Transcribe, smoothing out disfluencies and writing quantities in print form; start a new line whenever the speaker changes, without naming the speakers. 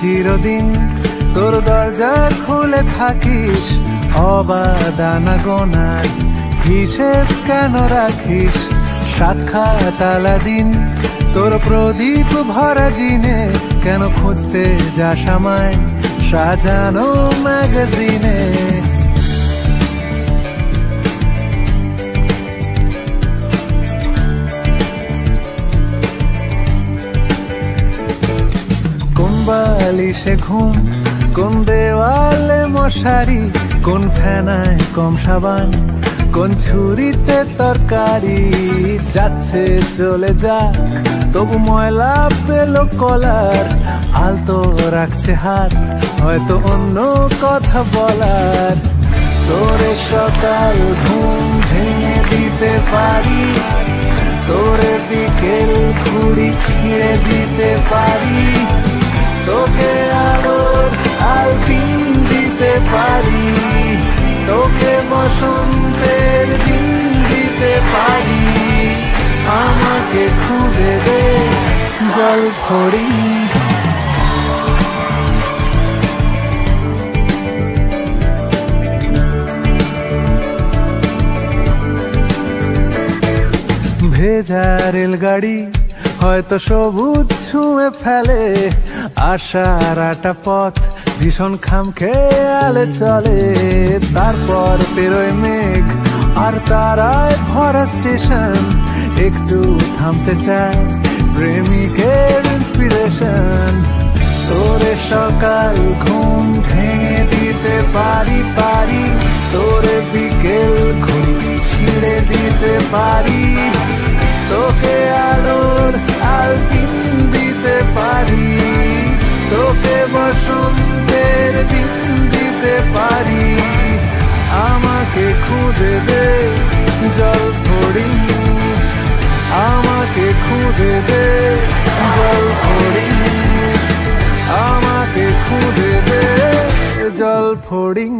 চিরদিন তোর দরজা খুলে থাকিস অবাদানা গোনার হিসেব কেন রাখিস সাক্ষাৎ আলাদিন তোর প্রদীপ ভরা জিনে কেন খুঁজতে যাস আমায় সাজানো ম্যাগাজিনে কোন বালিশে ঘুম কোন দেওয়ালে মশারি কোন ফেনায় কম সাবান কোন ছুরিতে তরকারি যাচ্ছে চলে যাক তবু ময়লা পেলো কলার আলতো রাখছে হাত হয়তো অন্য কথা বলার তোরে সকাল ঘুম ভেঙে দিতে পারি তোরে বিকেল ঘুড়ি ছিঁড়ে দিতে পারি তোকে আলোর আলপিন দিতে পারি তোকে বসন্তের দিন দিতে পারি আমাকে খুঁজে দে জল ফড়িং ভেজা রেলগাড়ি হয়তো সবুজ ছুঁয়ে ফেলে আশার একটা পথ ভীষণ খামখেয়ালে চলে তারপর পেরোয় মেঘ আর তারায় ভরা স্টেশন একটু থামতে চায় প্রেমিকের ইন্সপিরেশন তোরে সকাল ঘুম ভেঙে দিতে পারি তোরে বিকেল ঘুড়ি ছিঁড়ে দিতে পারি তোকে আলোর আলপিন দিতে পারি তোকে বসন্তের দিন দিতে পারি আমাকে খুঁজে দে জল ফড়িং আমাকে খুঁজে দে জল ফড়িং আমাকে খুঁজে দে জল ফড়িং